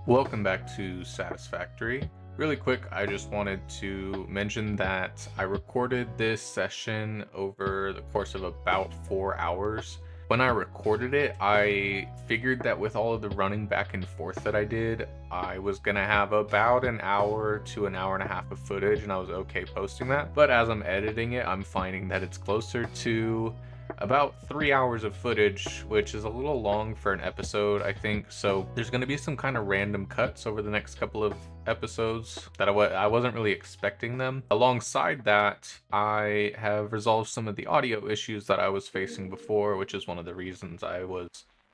Welcome back to Satisfactory. Really quick, I just wanted to mention that I recorded this session over the course of about 4 hours. When I recorded it, I figured that with all of the running back and forth that I did, I was gonna have about an hour to an hour and a half of footage, and I was okay posting that. But as I'm editing it, I'm finding that it's closer to about 3 hours of footage, which is a little long for an episode, I think. So there's going to be some kind of random cuts over the next couple of episodes that I wasn't really expecting them. Alongside that, I have resolved some of the audio issues that I was facing before, which is one of the reasons I was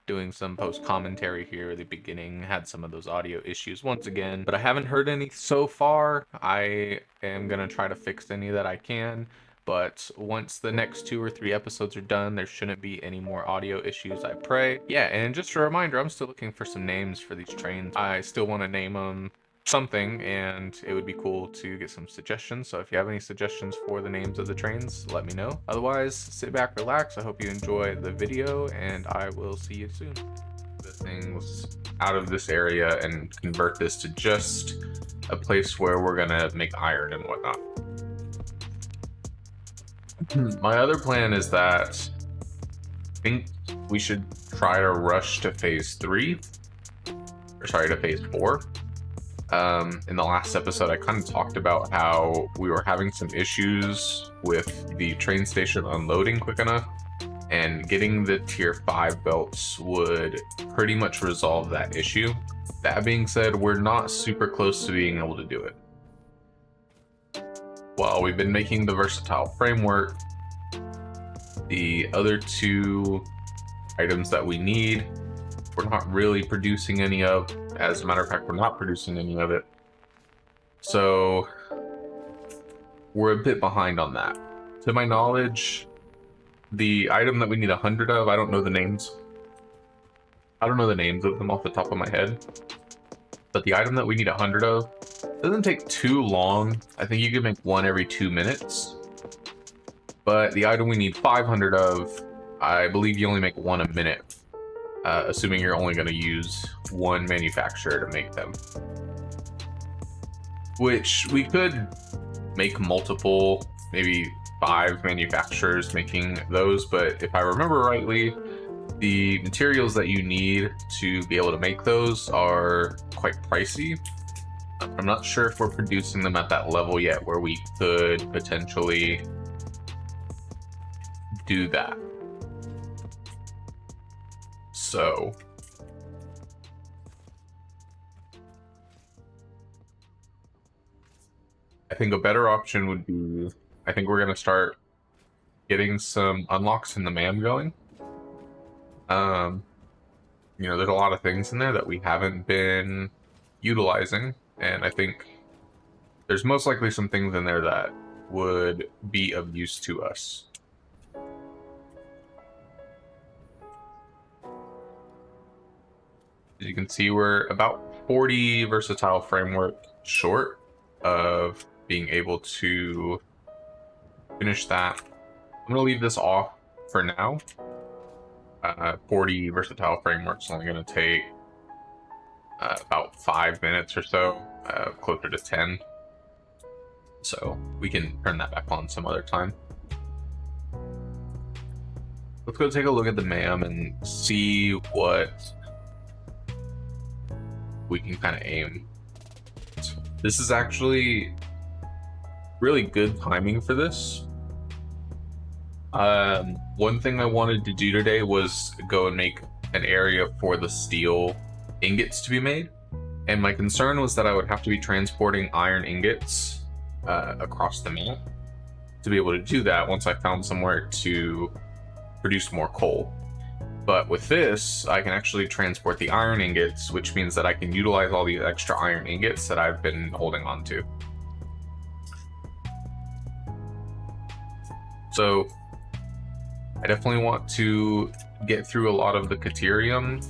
doing some post commentary here at the beginning. Had some of those audio issues once again, but I haven't heard any so far. I am going to try to fix any that I can. But once the next 2 or 3 episodes are done, there shouldn't be any more audio issues, I pray. Yeah, and just a reminder, I'm still looking for some names for these trains. I still want to name them something, and it would be cool to get some suggestions. So if you have any suggestions for the names of the trains, let me know. Otherwise, sit back, relax. I hope you enjoy the video, and I will see you soon. The things out of this area and convert this to just a place where we're gonna make iron and whatnot. My other plan is that I think we should try to rush to phase 3, or sorry, to phase 4. In the last episode, I kind of talked about how we were having some issues with the train station unloading quick enough, and getting the tier 5 belts would pretty much resolve that issue. That being said, we're not super close to being able to do it. While we've been making the versatile framework, the other 2 items that we need, we're not really producing any of. As a matter of fact, we're not producing any of it. So we're a bit behind on that. To my knowledge, the item that we need 100 of, I don't know the names. I don't know the names of them off the top of my head. But the item that we need 100 of doesn't take too long. I think you can make one every 2 minutes. But the item we need 500 of, I believe you only make one a minute. Assuming you're only going to use one manufacturer to make them. Which we could make multiple, maybe 5 manufacturers making those. But if I remember rightly, the materials that you need to be able to make those are quite pricey. I'm not sure if we're producing them at that level yet where we could potentially do that. So I think a better option would be, I think we're going to start getting some unlocks in the MAM going. There's a lot of things in there that we haven't been utilizing, and I think there's most likely some things in there that would be of use to us. As you can see, we're about 40 versatile framework short of being able to finish that. I'm going to leave this off for now. 40 versatile frameworks only going to take about 5 minutes or so, closer to 10. So we can turn that back on some other time. Let's go take a look at the MAM and see what we can kind of aim. This is actually really good timing for this. One thing I wanted to do today was go and make an area for the steel ingots to be made. And my concern was that I would have to be transporting iron ingots across the map to be able to do that once I found somewhere to produce more coal. But with this, I can actually transport the iron ingots, which means that I can utilize all these extra iron ingots that I've been holding on to. So I definitely want to get through a lot of the Caterium.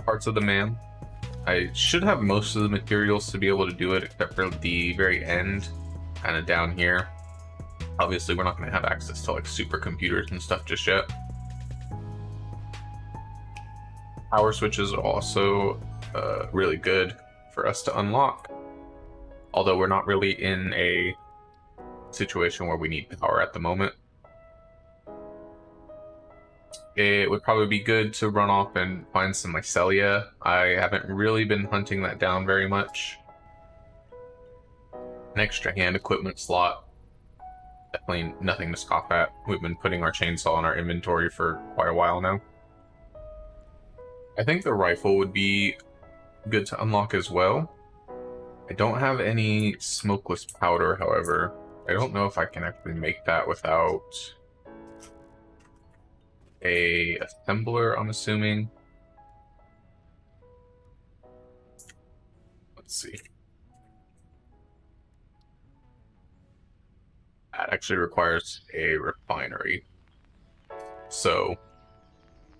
Parts of the MAM. I should have most of the materials to be able to do it, except for the very end, kind of down here. Obviously, we're not going to have access to like supercomputers and stuff just yet. Power switches are also really good for us to unlock, although we're not really in a situation where we need power at the moment. It would probably be good to run off and find some mycelia. I haven't really been hunting that down very much. An extra hand equipment slot, definitely nothing to scoff at. We've been putting our chainsaw in our inventory for quite a while now. I think the rifle would be good to unlock as well. I don't have any smokeless powder, however. I don't know if I can actually make that without a assembler, I'm assuming. Let's see. That actually requires a refinery. So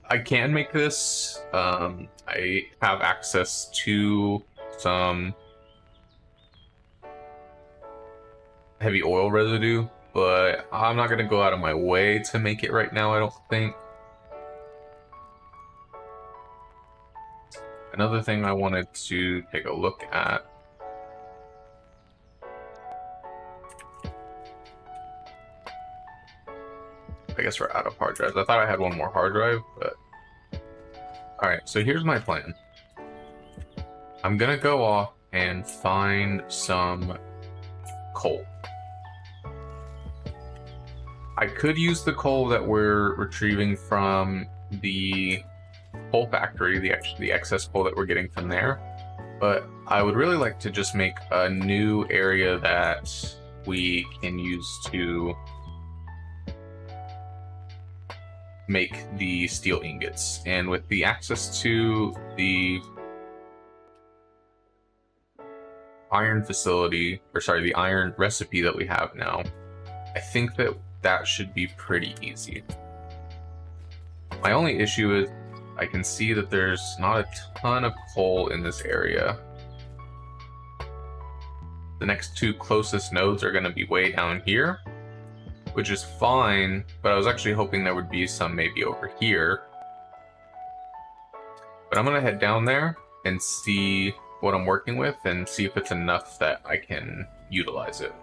I can make this. I have access to some heavy oil residue, but I'm not going to go out of my way to make it right now, I don't think. Another thing I wanted to take a look at. I guess we're out of hard drives. I thought I had one more hard drive, but... Alright, so here's my plan. I'm gonna go off and find some coal. I could use the coal that we're retrieving from the coal factory, the excess coal that we're getting from there, but I would really like to just make a new area that we can use to make the steel ingots. And with the access to the iron facility, or sorry, the iron recipe that we have now, I think that that should be pretty easy. My only issue is I can see that there's not a ton of coal in this area. The next two closest nodes are going to be way down here, which is fine, but I was actually hoping there would be some maybe over here. But I'm going to head down there and see what I'm working with and see if it's enough that I can utilize it.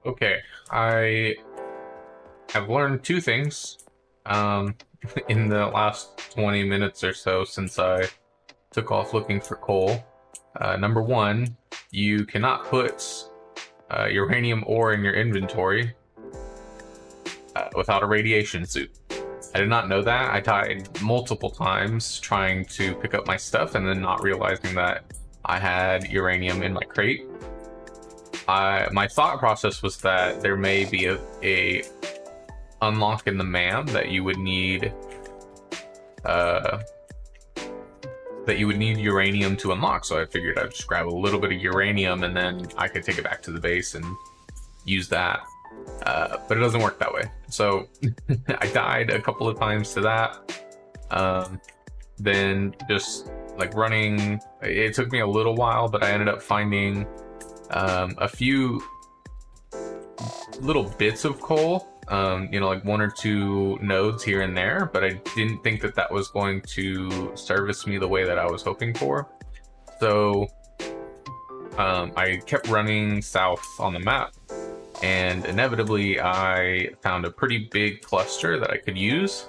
Okay, I have learned two things in the last 20 minutes or so since I took off looking for coal. Number one, you cannot put uranium ore in your inventory without a radiation suit. I did not know that. I died multiple times trying to pick up my stuff and then not realizing that I had uranium in my crate. My thought process was that there may be a unlock in the MAM that you would need uranium to unlock. So I figured I'd just grab a little bit of uranium and then I could take it back to the base and use that. But it doesn't work that way. So I died a couple of times to that. Then just like running, it took me a little while, but I ended up finding a few little bits of coal you know, like 1 or 2 nodes here and there, but I didn't think that that was going to service me the way that I was hoping for. So I kept running south on the map, and inevitably I found a pretty big cluster that I could use.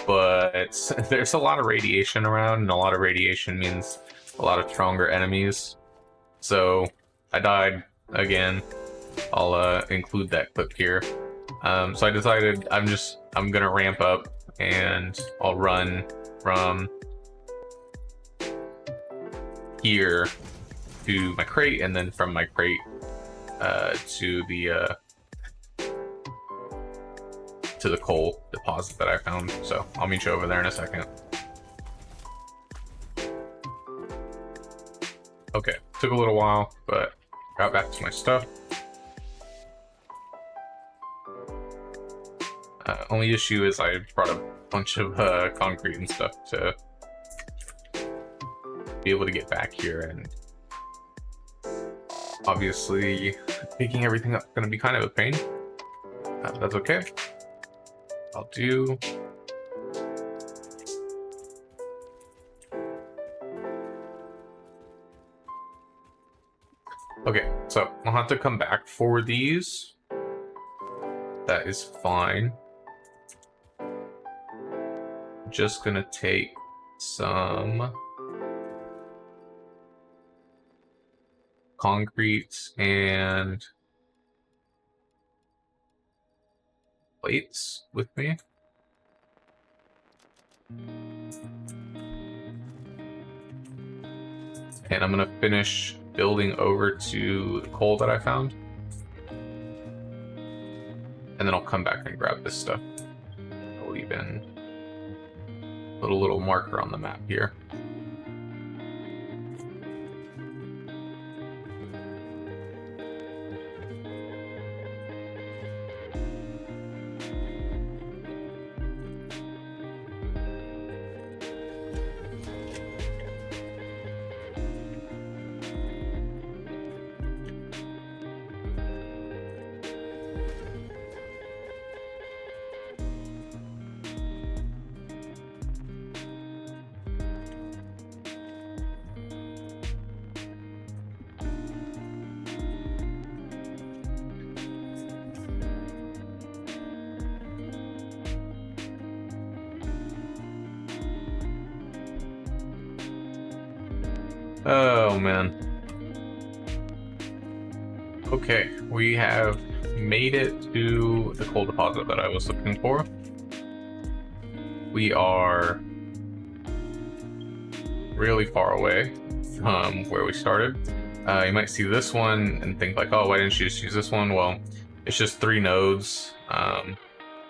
But there's a lot of radiation around, and a lot of radiation means a lot of stronger enemies. So I died again. I'll include that clip here. So I decided I'm gonna ramp up, and I'll run from here to my crate, and then from my crate to the coal deposit that I found. So I'll meet you over there in a second. Okay, took a little while, but got back to my stuff. Only issue is I brought a bunch of concrete and stuff to be able to get back here, and obviously picking everything up is going to be kind of a pain. That's okay. I'll do. Okay, so I'll have to come back for these. That is fine. Just gonna take some concrete and plates with me. And I'm gonna finish building over to the coal that I found. And then I'll come back and grab this stuff. I'll even put a little marker on the map here. Oh man. Okay, we have made it to the coal deposit that I was looking for. We are really far away from where we started. You might see this one and think like, oh, why didn't you just use this one? Well, it's just 3 nodes.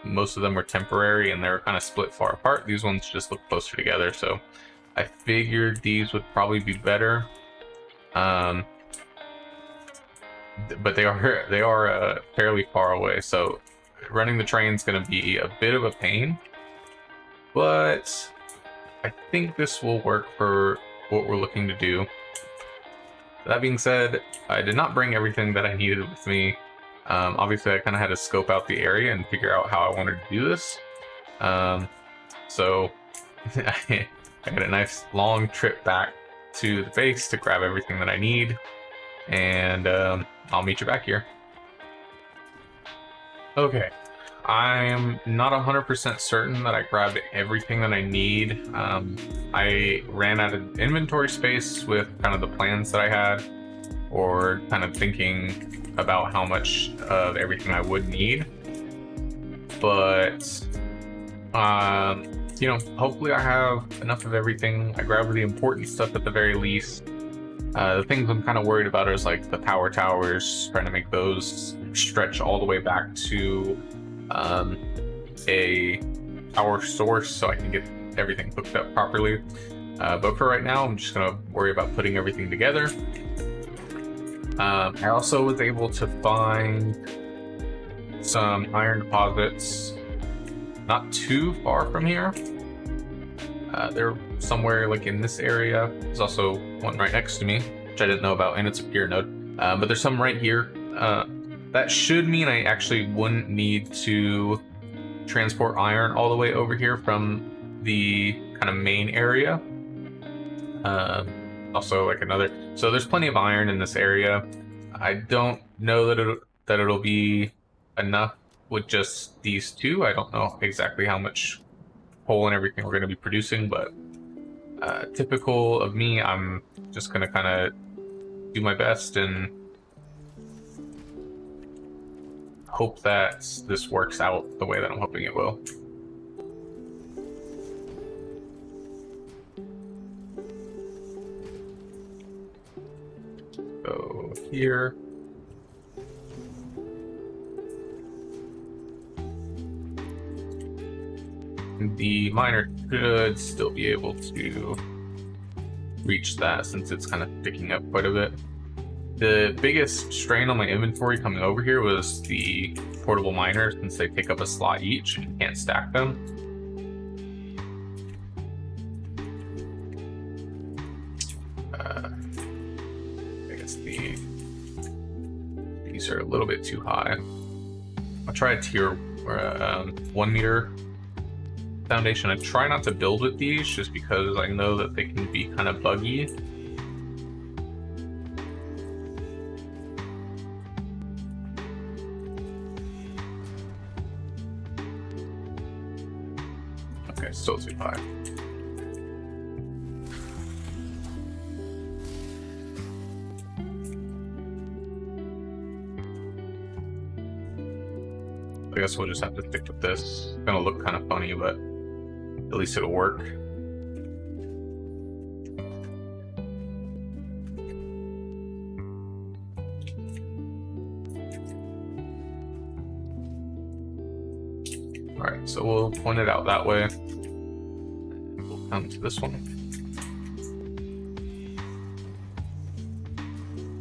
Most of them were temporary and they were kind of split far apart. These ones just look closer together, so I figured these would probably be better. But they are fairly far away, so running the train's going to be a bit of a pain. But I think this will work for what we're looking to do. That being said, I did not bring everything that I needed with me. Obviously, I kind of had to scope out the area and figure out how I wanted to do this. So I got a nice long trip back to the base to grab everything that I need, and I'll meet you back here. Okay, I'm not 100% certain that I grabbed everything that I need. I ran out of inventory space with kind of the plans that I had, or kind of thinking about how much of everything I would need. But you know, hopefully I have enough of everything. I grabbed the important stuff at the very least. The things I'm kind of worried about is like the power towers, trying to make those stretch all the way back to a power source so I can get everything hooked up properly. But for right now, I'm just gonna worry about putting everything together. I also was able to find some iron deposits not too far from here. They're somewhere like in this area. There's also one right next to me, which I didn't know about, and it's a pier node. But there's some right here That should mean I actually wouldn't need to transport iron all the way over here from the kind of main area. Also, like so there's plenty of iron in this area. I don't know that it'll be enough with just these two. I don't know exactly how much coal and everything we're going to be producing, but typical of me, I'm just going to kind of do my best and hope that this works out the way that I'm hoping it will. So here. The miner should still be able to reach that since it's kind of sticking up quite a bit. The biggest strain on my inventory coming over here was the portable miners, since they take up a slot each and you can't stack them. I guess these are a little bit too high. I'll try a tier 1 meter foundation. I try not to build with these just because I know that they can be kind of buggy. Okay, still too high. I guess we'll just have to stick with this. It's gonna look kind of funny, but at least it'll work. Alright, so we'll point it out that way. We'll come to this one.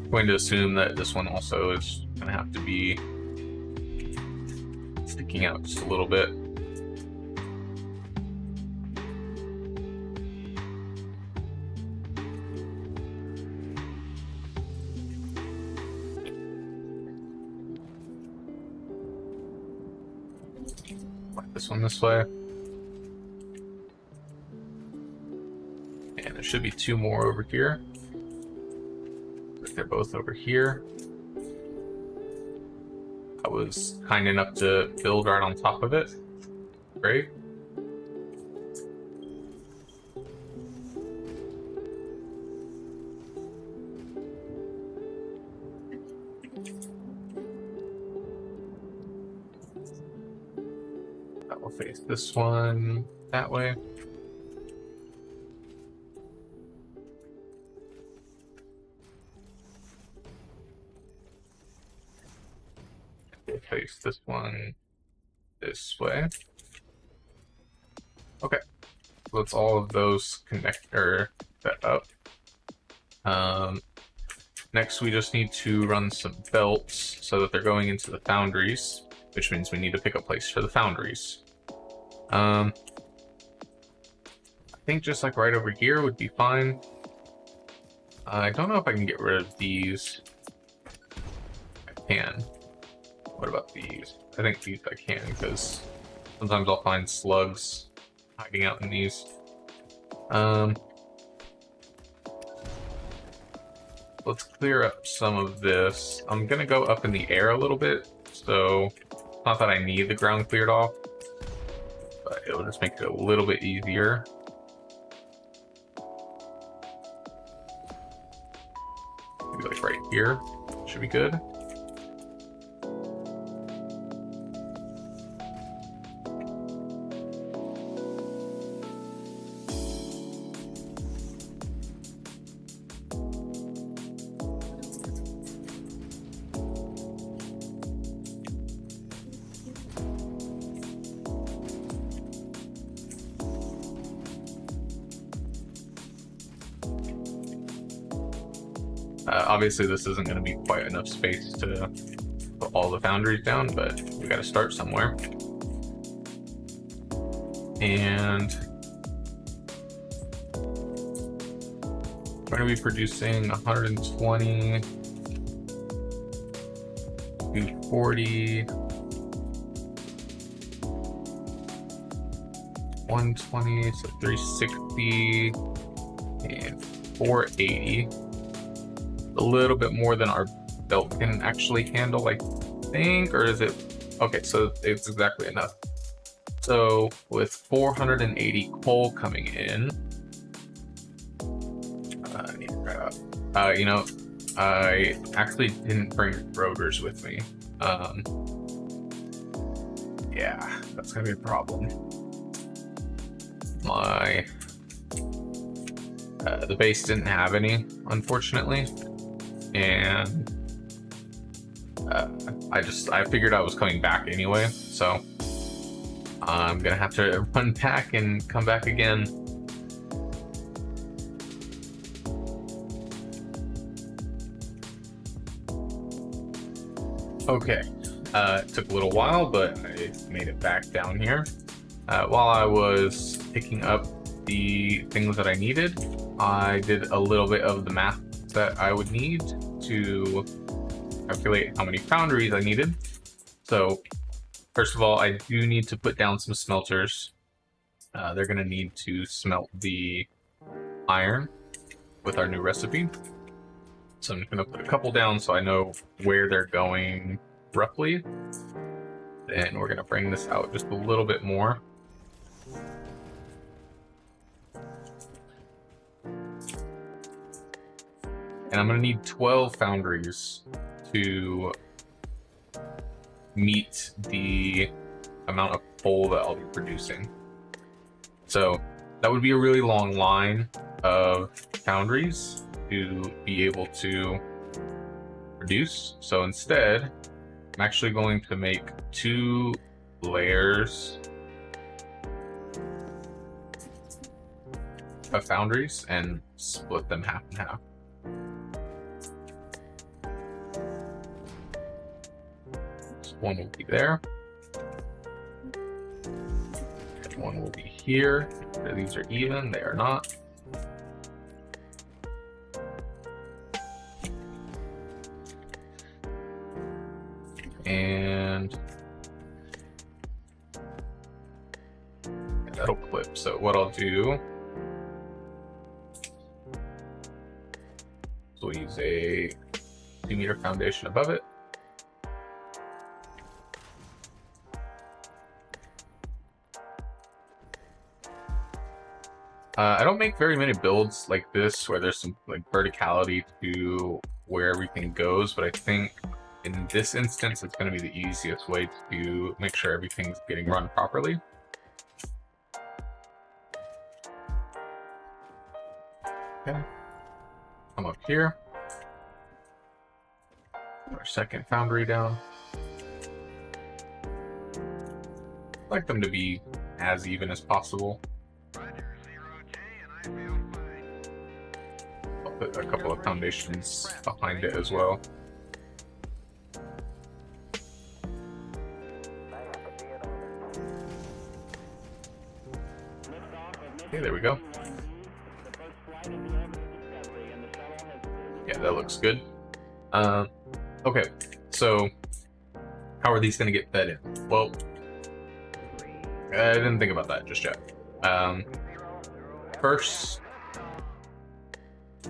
I'm going to assume that this one also is going to have to be sticking out just a little bit. This one this way. And there should be two more over here. They're both over here. I was kind enough to build right on top of it. Great. That will face this one that way. We'll face this one this way. Okay, so let's all of those connect or set up. Next, we just need to run some belts so that they're going into the foundries, which means we need to pick a place for the foundries. I think just like right over here would be fine. I don't know if I can get rid of these. I can. What about these? I think these I can, because sometimes I'll find slugs hiding out in these. Let's clear up some of this. I'm gonna go up in the air a little bit, so not that I need the ground cleared off, but it'll just make it a little bit easier. Maybe like right here should be good. Obviously, this isn't going to be quite enough space to put all the foundries down, but we got to start somewhere. And we're going to be producing 120. 240, 120, so 360, and 480. A little bit more than our belt can actually handle, I think, or is it? Okay, so it's exactly enough. So with 480 coal coming in, you know, I actually didn't bring rotors with me. Yeah, that's gonna be a problem. The base didn't have any, unfortunately, and I figured I was coming back anyway, so I'm gonna have to run back and come back again. Okay, it took a little while, but I made it back down here. While I was picking up the things that I needed, I did a little bit of the math that I would need to calculate how many foundries I needed. So first of all, I do need to put down some smelters. They're going to need to smelt the iron with our new recipe. So I'm going to put a couple down so I know where they're going roughly. Then we're going to bring this out just a little bit more. And I'm going to need 12 foundries to meet the amount of coal that I'll be producing. So that would be a really long line of foundries to be able to produce. So instead, I'm actually going to make 2 layers of foundries and split them half and half. So one will be there. One will be here. These are even, they are not. And that'll clip. So what I'll do, so we'll use a 2-meter foundation above it. I don't make very many builds like this where there's some like verticality to where everything goes, but I think in this instance it's going to be the easiest way to make sure everything's getting run properly. Okay, come up here, put our second foundry down. I'd like them to be as even as possible. I'll put a couple of foundations behind it as well. Okay, there we go. Yeah, that looks good. Okay, so how are these going to get fed in? Well, I didn't think about that just yet. First,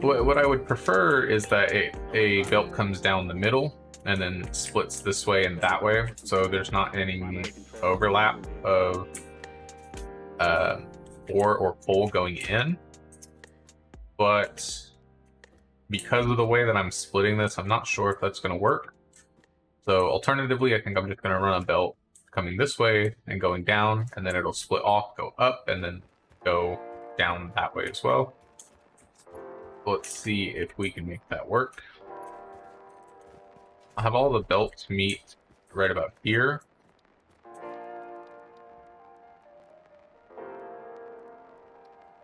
what I would prefer is that a belt comes down the middle and then splits this way and that way, so there's not any overlap of ore or coal going in. But because of the way that I'm splitting this, I'm not sure if that's going to work. So alternatively, I think I'm just going to run a belt coming this way and going down, and then it'll split off, go up, and then go down that way as well. Let's see if we can make that work. I'll have all the belts meet right about here.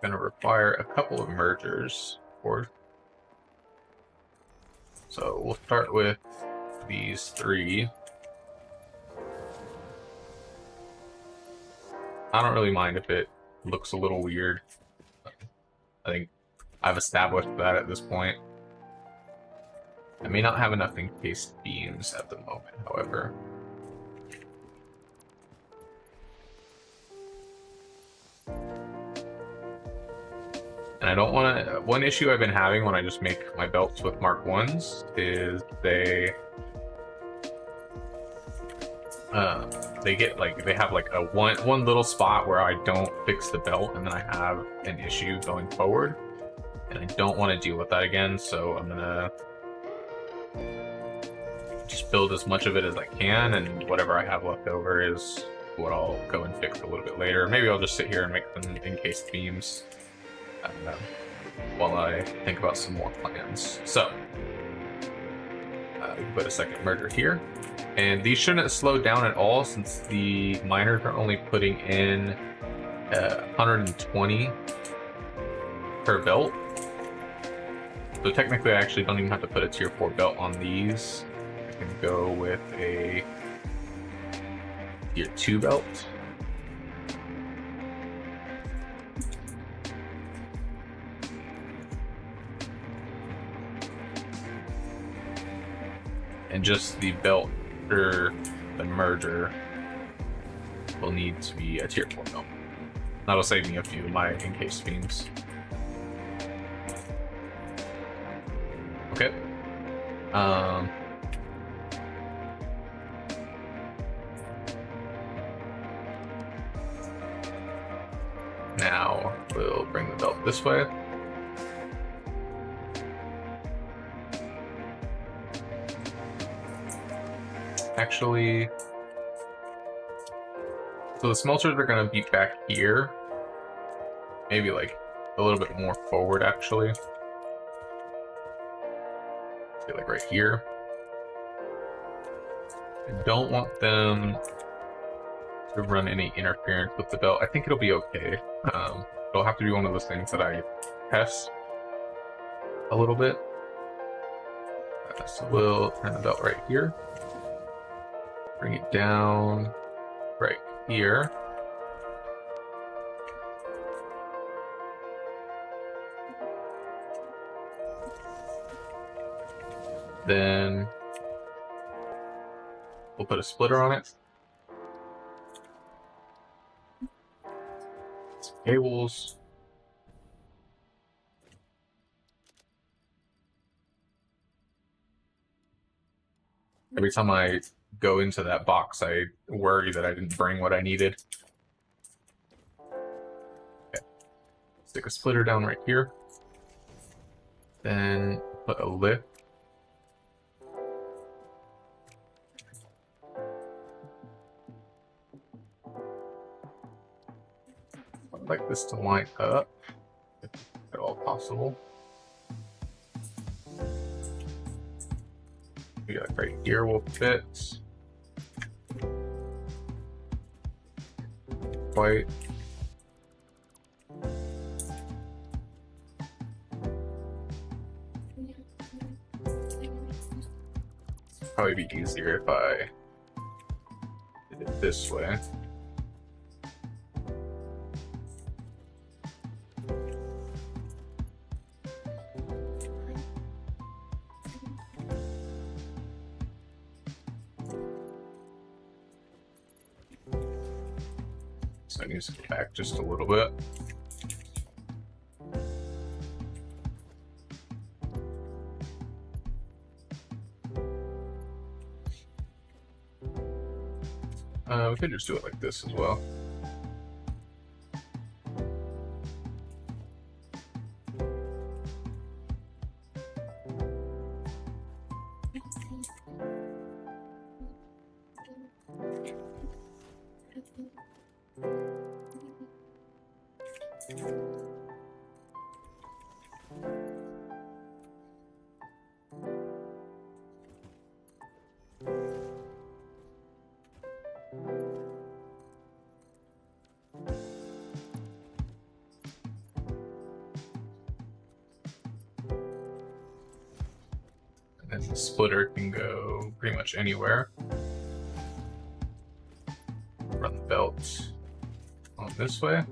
Going to require a couple of mergers, so we'll start with these 3. I don't really mind if it looks a little weird. I think I've established that at this point. I may not have enough encased beams at the moment, however. And I don't want to... One issue I've been having when I just make my belts with Mark 1s is they get like, they have like a one little spot where I don't fix the belt, and then I have an issue going forward. And I don't want to deal with that again, so I'm gonna just build as much of it as I can, and whatever I have left over is what I'll go and fix a little bit later. Maybe I'll just sit here and make some encased beams while I think about some more plans. So, we put a second merger here. And these shouldn't slow down at all since the miners are only putting in 120 per belt. So technically I actually don't even have to put a tier 4 belt on these. I can go with a tier 2 belt. And just the belt or the merger will need to be a tier 4 belt. That'll save me a few of my encased beams. Okay. Now we'll bring the belt this way. Actually, so the smelters are going to be back here. Maybe like a little bit more forward, actually. Say like right here. I don't want them to run any interference with the belt. I think it'll be okay. It'll have to be one of those things that I test a little bit. So we'll turn the belt right here. Bring it down right here. Then we'll put a splitter on it. Some cables. Every time I go into that box, I worry that I didn't bring what I needed. Okay. Stick a splitter down right here. Then put a lift. I'd like this to line up, if at all possible. Like right here will fit. Quite. Probably be easier if I did it this way. So I need to go back just a little bit. We could just do it like this as well. And the splitter can go pretty much anywhere. Run the belt on this way.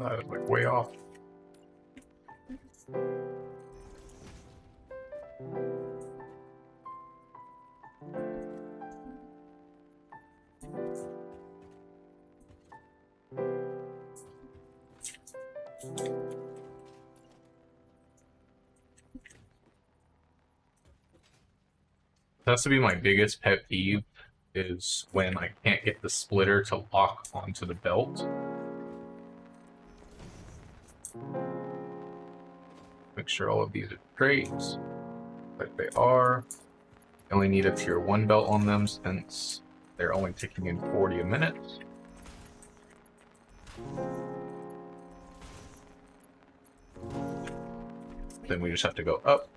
That is like way off. That's to be my biggest pet peeve, is when I can't get the splitter to lock onto the belt. Make sure all of these are straight, like they are. I only need a tier 1 belt on them since they're only ticking in 40 a minute. Then we just have to go up.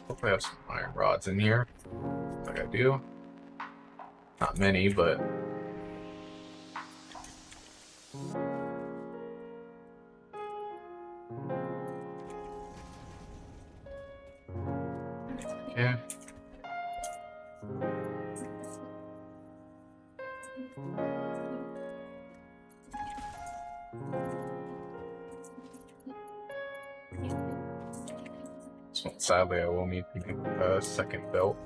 Hopefully I have some iron rods in here, like I do. Not many, but... yeah. So sadly, I will need to make a second belt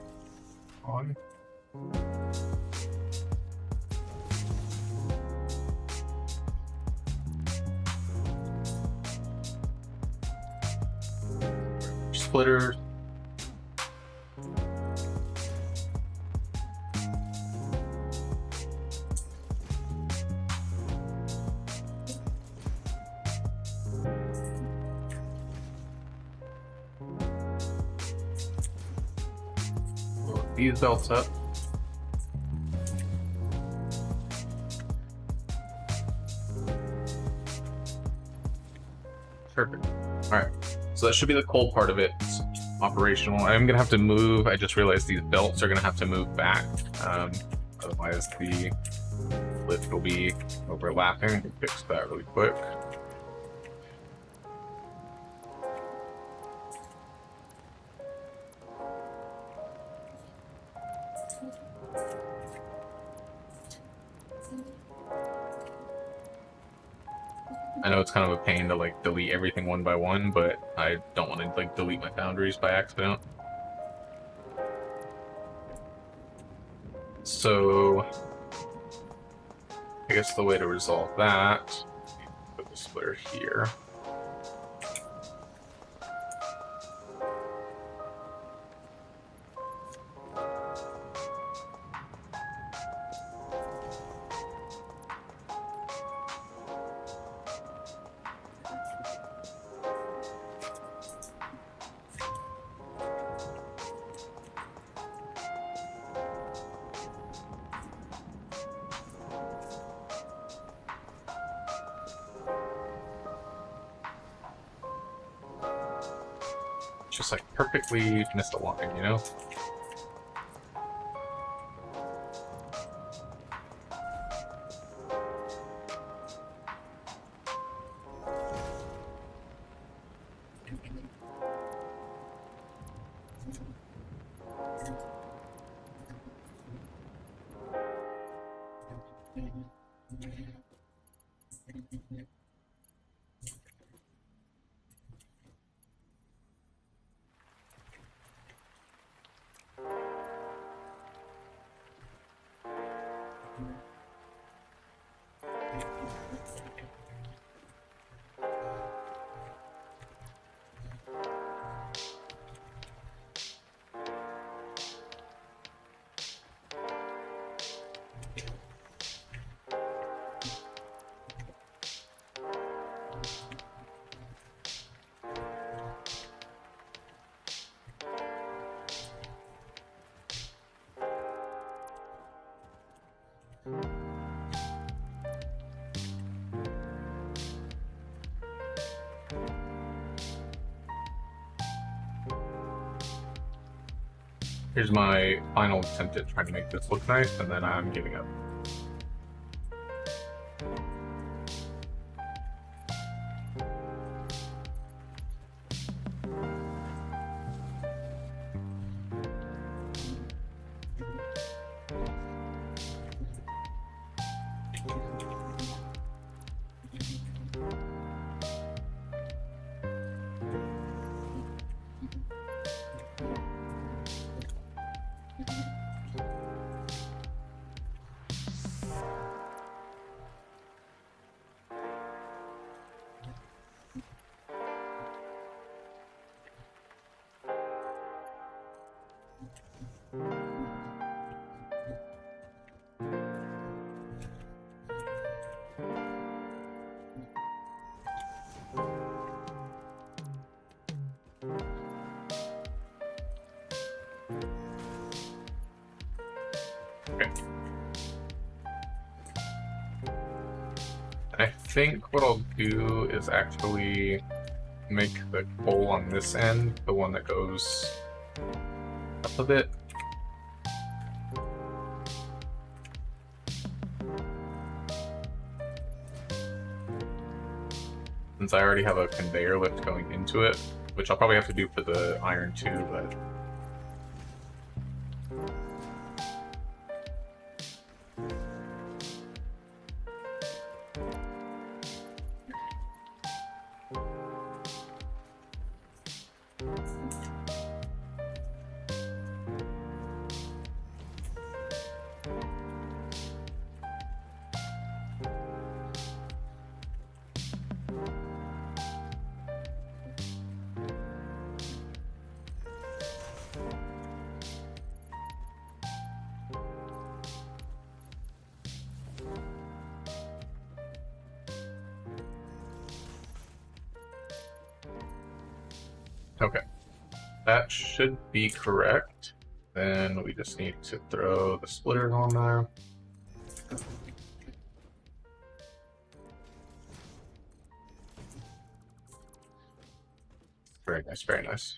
on. Splitters. These belts up. Perfect. Alright, so that should be the cold part of it. It's operational. I'm gonna have to move. I just realized these belts are gonna have to move back. Otherwise the lift will be overlapping. Fix that really quick. I know it's kind of a pain to like delete everything one by one, but I don't want to like delete my boundaries by accident. So I guess the way to resolve that, put the splitter here. Just like perfectly missed a line, you know? Here's my final attempt at trying to make this look nice, and then I'm giving up. Okay. I think what I'll do is actually make the coal on this end the one that goes up a bit. Since I already have a conveyor lift going into it, which I'll probably have to do for the iron too, but... Okay, that should be correct. Then we just need to throw the splitters on there. Very nice, very nice.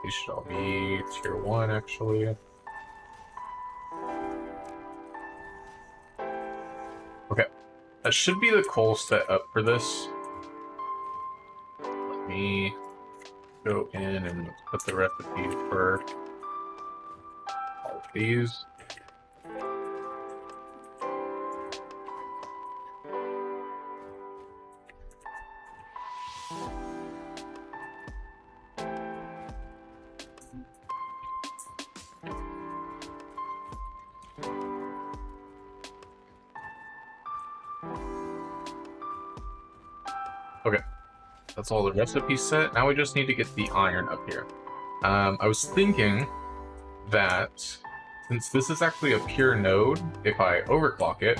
These should all be tier 1, actually. Okay, that should be the coal set up for this. Let me go in and put the recipe for all of these. Okay, that's all the recipes set. Now we just need to get the iron up here. I was thinking that since this is actually a pure node, if I overclock it,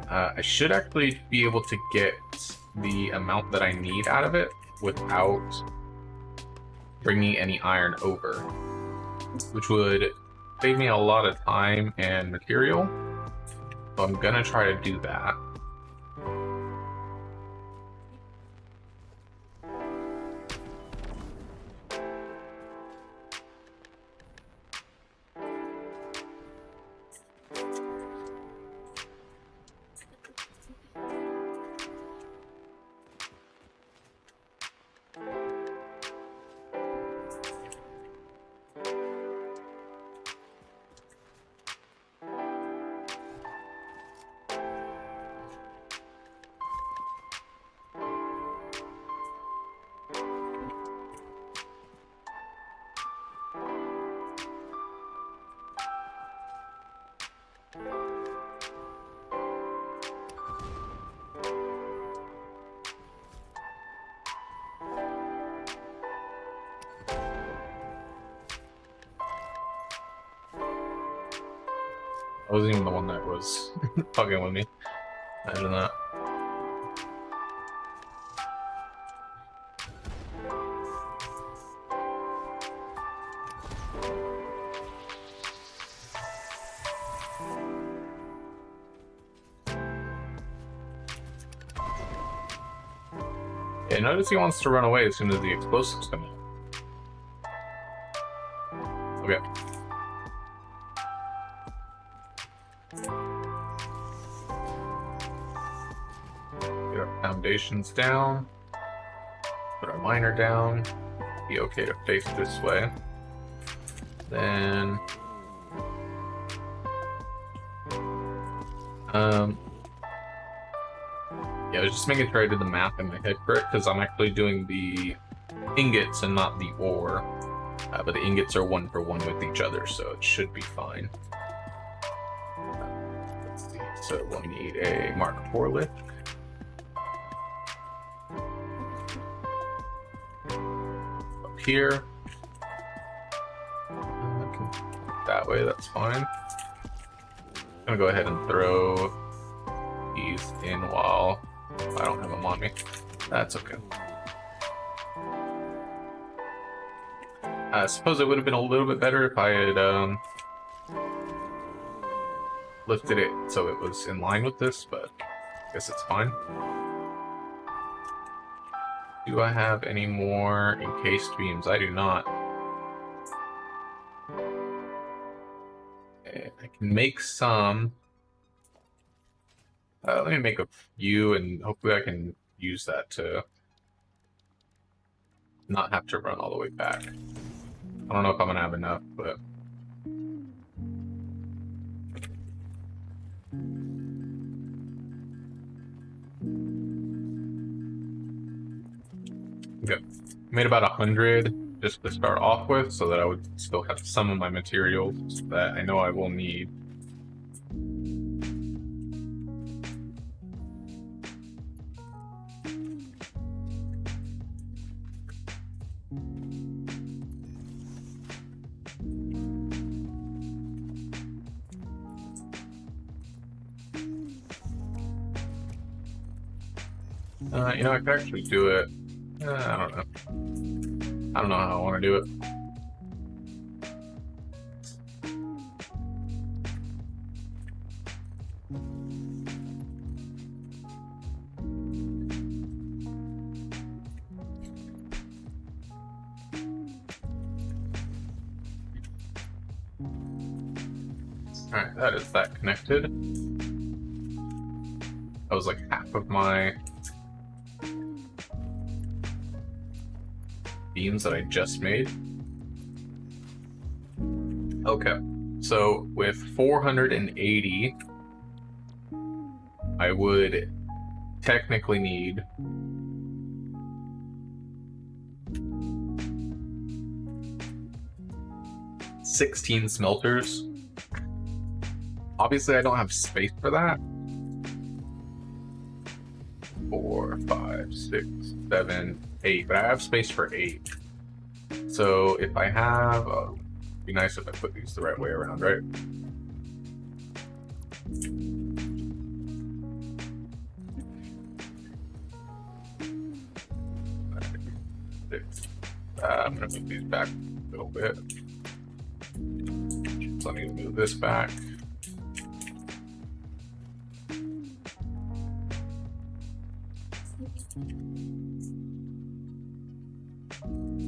I should actually be able to get the amount that I need out of it without bringing any iron over, which would save me a lot of time and material. So I'm gonna try to do that. I wasn't even the one that was fucking with me. Imagine that. Yeah, notice he wants to run away as soon as the explosives come out. Okay. Get our foundations down. Put our miner down. Be okay to face this way. Then yeah, I was just making sure I did the math in my head correct, because I'm actually doing the ingots and not the ore. But the ingots are 1 for 1 with each other, so it should be fine. Let's see. So we'll need a Mark IV lift. Up here. That way, that's fine. I'm gonna go ahead and throw these in while I don't have them on me. That's okay. I suppose it would have been a little bit better if I had lifted it so it was in line with this, but I guess it's fine. Do I have any more encased beams? I do not. Okay, I can make some. Let me make a few, and hopefully I can use that to not have to run all the way back. I don't know if I'm gonna have enough, but okay. Made about 100 just to start off with, so that I would still have some of my materials that I know I will need. You know, I could actually do it. I don't know. I don't know how I want to do it. Alright, that is that connected. That was like half of my beams that I just made. Okay, so with 480, I would technically need 16 smelters. Obviously, I don't have space for that. 4, 5, 6, 7, 8, but I have space for 8. So if I have, it'd be nice if I put these the right way around, right? I'm gonna move these back a little bit. So I need to move this back.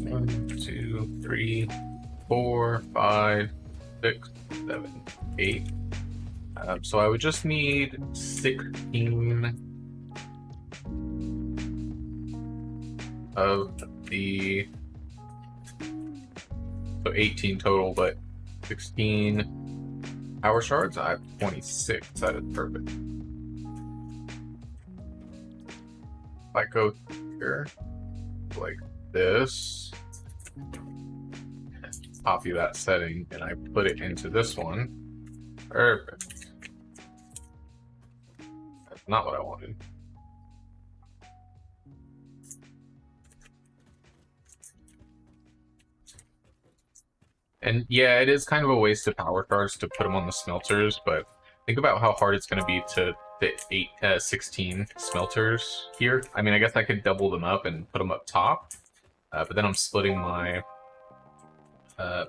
One, 2, 3, 4, 5, 6, 7, 8. So I would just need 16 of the, so 18 total, but 16 power shards. I have 26. That is perfect. If I go here like this, copy that setting, and I put it into this one. Perfect. That's not what I wanted. And yeah, it is kind of a waste of power shards to put them on the smelters, but think about how hard it's going to be to fit 16 smelters here. I mean, I guess I could double them up and put them up top, but then I'm splitting my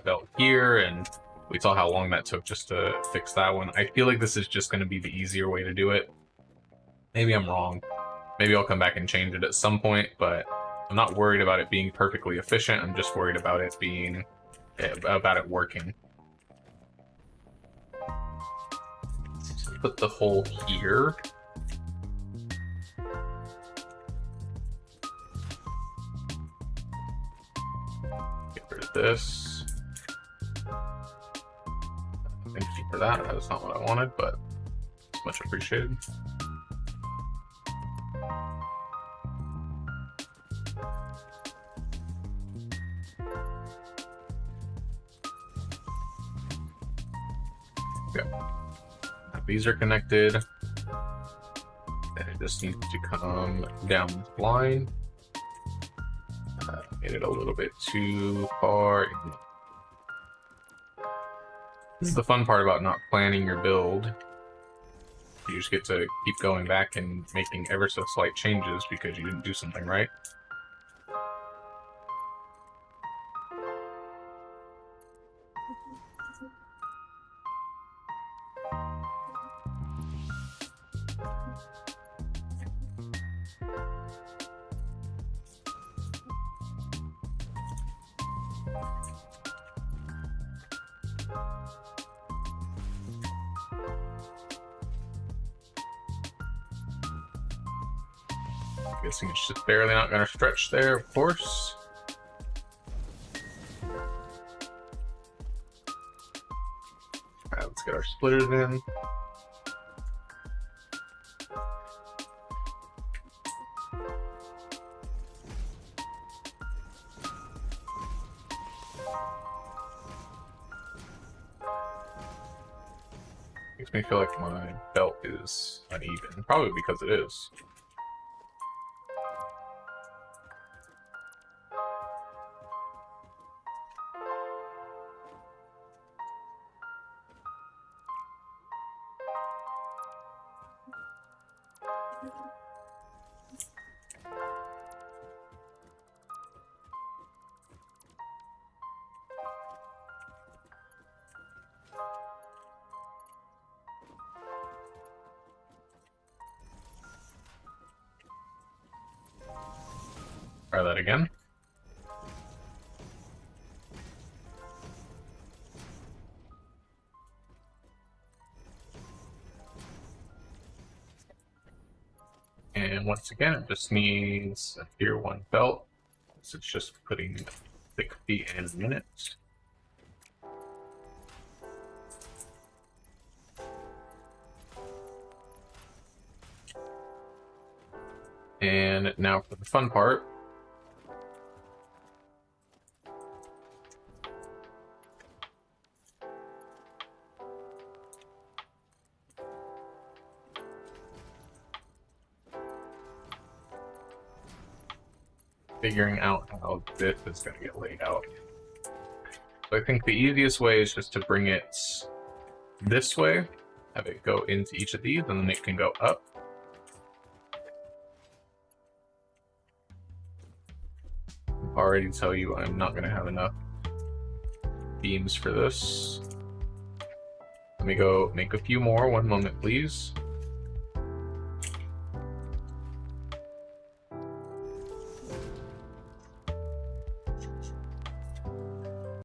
belt here, and we saw how long that took just to fix that one. I feel like this is just going to be the easier way to do it. Maybe I'm wrong. Maybe I'll come back and change it at some point, but I'm not worried about it being perfectly efficient. I'm just worried about it being, about it working. So put the hole here. Get rid of this. Thank you for that. That's not what I wanted, but it's much appreciated. Okay. Now these are connected. And it just needs to come down this line. Made it a little bit too far. This is the fun part about not planning your build. You just get to keep going back and making ever so slight changes because you didn't do something right. Guessing it's just barely not going to stretch there, of course. Alright, let's get our splitters in. Makes me feel like my belt is uneven, probably because it is. Try that again. And once again, it just needs a tier 1 belt. So it's just putting thick feet in it. And now for the fun part. Figuring out how this is going to get laid out. So I think the easiest way is just to bring it this way, have it go into each of these, and then it can go up. I'll already tell you I'm not going to have enough beams for this. Let me go make a few more. One moment, please.